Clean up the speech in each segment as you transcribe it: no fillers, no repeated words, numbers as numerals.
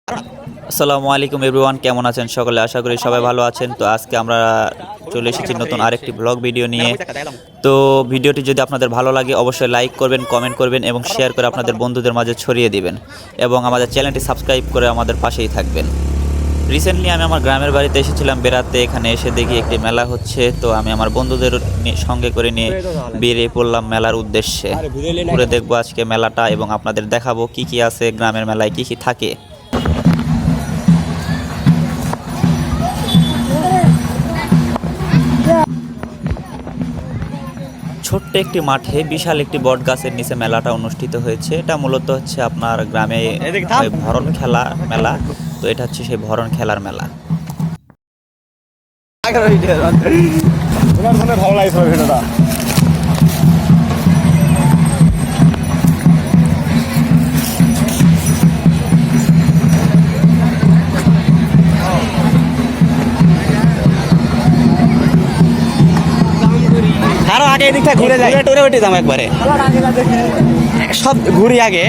আসসালামু আলাইকুম এভরিওয়ান, কেমন আছেন সকলে? আশা করি সবাই ভালো আছেন। তো আজকে আমরা চলে এসেছি নতুন আরেকটি ব্লগ ভিডিও নিয়ে। তো ভিডিওটি যদি আপনাদের ভালো লাগে অবশ্যই লাইক করবেন, কমেন্ট করবেন এবং শেয়ার করে আপনাদের বন্ধুদের মাঝে ছড়িয়ে দিবেন এবং আমাদের চ্যানেলটি সাবস্ক্রাইব করে আমাদের পাশেই থাকবেন। রিসেন্টলি আমি আমার গ্রামের বাড়িতে এসেছিলাম বেড়াতে। এখানে এসে দেখি একটি মেলা হচ্ছে, তো আমি আমার বন্ধুদের সঙ্গে করে নিয়ে বেরিয়ে পড়লাম মেলার উদ্দেশ্যে। ঘুরে দেখবো আজকে মেলাটা এবং আপনাদের দেখাবো কি কি আছে গ্রামের মেলায়, কি কি থাকে। ছোট্ট একটি মাঠে বিশাল একটি বট গাছের নিচে মেলাটা অনুষ্ঠিত হয়েছে। এটা মূলত হচ্ছে আপনার গ্রামে ভরণ খেলা মেলা। তো এটা হচ্ছে সেই ভরণ খেলার মেলা। আরো আগে এদিকটা ঘুরে যাই, টুরে উঠে যাম একবারে, সব ঘুরি আগে।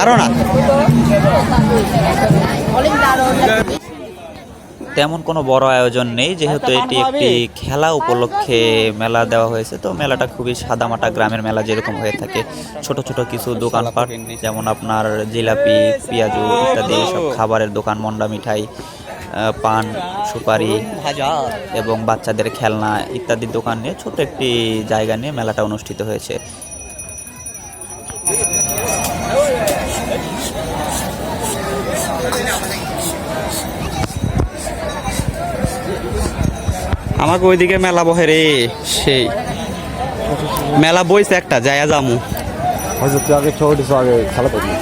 আরো না তেমন কোনো বড় আয়োজন নেই, যেহেতু এটি একটি খেলা উপলক্ষে মেলা দেওয়া হয়েছে। তো মেলাটা খুবই সাদামাটা গ্রামের মেলা যেরকম হয়ে থাকে। ছোট ছোট কিছু দোকানপাট, যেমন আপনার জিলাপি, পেঁয়াজু ইত্যাদি সব খাবারের দোকান, মন্ডা মিঠাই, পান, সুপারি এবং বাচ্চাদের খেলনা ইত্যাদি দোকান নিয়ে ছোট একটি জায়গা নিয়ে মেলাটা অনুষ্ঠিত হয়েছে। আমাকে ওইদিকে মেলা বহে রে, সেই মেলা বইছে একটা যায়া জামু। আগে ছোট আগে খেলা করবি।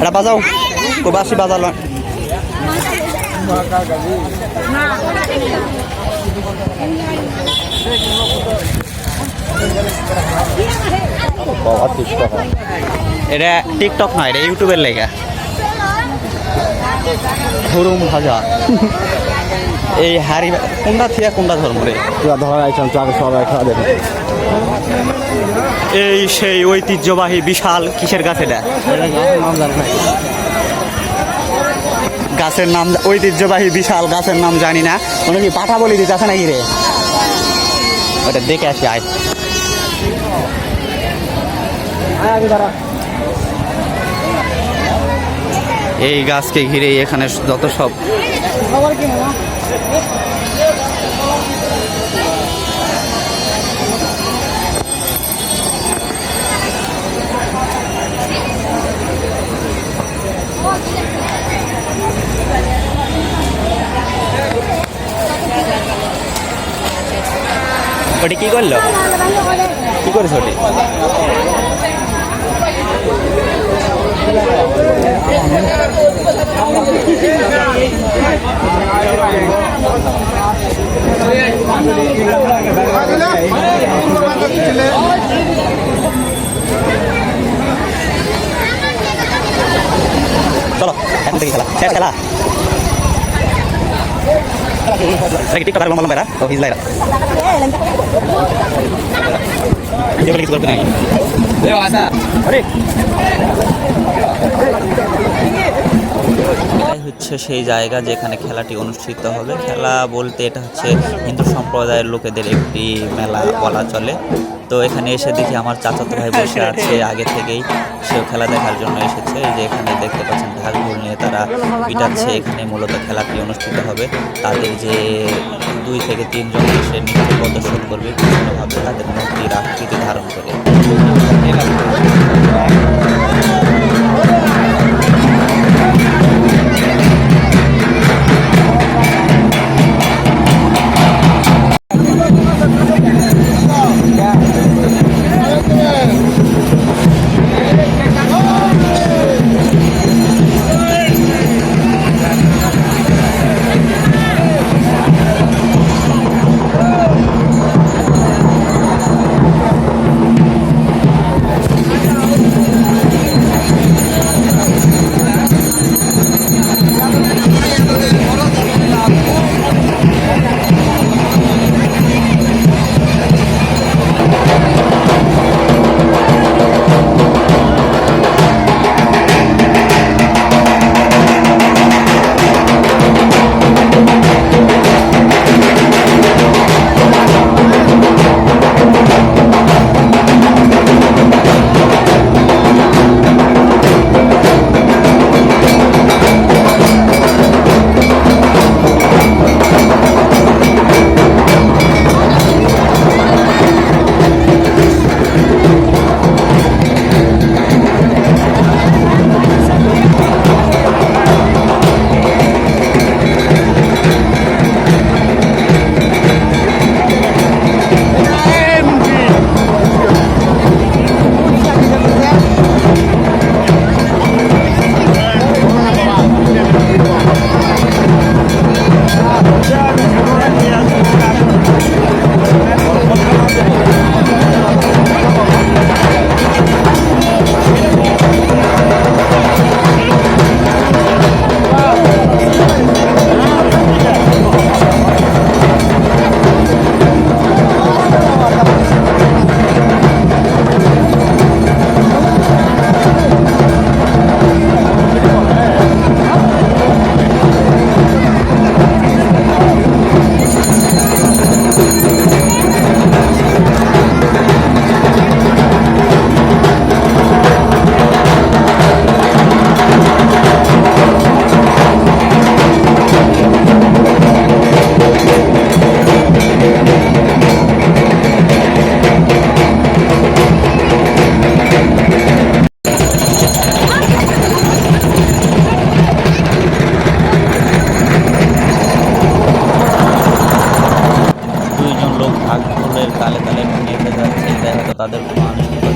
এটা বাজাও, তো বাসি বাজালো। এটা টিকটক নয়, এটা ইউটিউবের লেগা। ধরুম ভাজা এই হাড়ি কোনটা থিয়া কোনটা ধর্ম রে এই সেই ঐতিহ্যবাহী বিশাল কিসের গাছ? এটা গাছের নাম, ঐতিহ্যবাহী বিশাল গাছের নাম জানি না। কোনো কি পাঠা বলি দিতে আছে নাকি রে? ওটা দেখে আসি আয়। এই গাছকে ঘিরে এখানে যত সব ওটি কি করলো, কি করেছে ওটি? চলো এখন থেকে খেলা শেষ খেলা। টিকটক আর লম্বা ও হিজলাইরা কিছু করতে নাই। এটাই হচ্ছে সেই জায়গা যেখানে খেলাটি অনুষ্ঠিত হবে। খেলা বলতে এটা হচ্ছে হিন্দু সম্প্রদায়ের লোকেদের একটি মেলা বলা চলে। তো এখানে এসে দেখি আমার চাচাতো ভাই বসে আছে আগে থেকেই, সেও খেলা দেখার জন্য এসেছে। এই যে এখানে দেখতে পাচ্ছেন ঢাকঢোল নিয়ে তারা পিটাচ্ছে। এখানে মূলত খেলাটি অনুষ্ঠিত হবে। তাদের যে 2 থেকে 3 জন এসে নৃত্য প্রদর্শন করবে বিভিন্নভাবে তাদের মূর্তির আকৃতি ধারণ করে।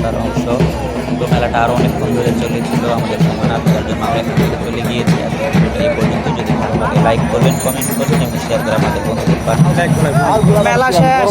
খেলার অংশ। তো মেলাটা আরও অনেকক্ষণ ধরে চলেছিল, আমাদের সময় না থাকার জন্য আমরা এখান থেকে চলে গিয়েছি। আজকের ভিডিওটা এই পর্যন্ত। যদি ভালো লাগে লাইক করবেন, কমেন্ট করবেন এবং শেয়ার করে আমাদের বন্ধুদের পাশে। মেলা শেষ।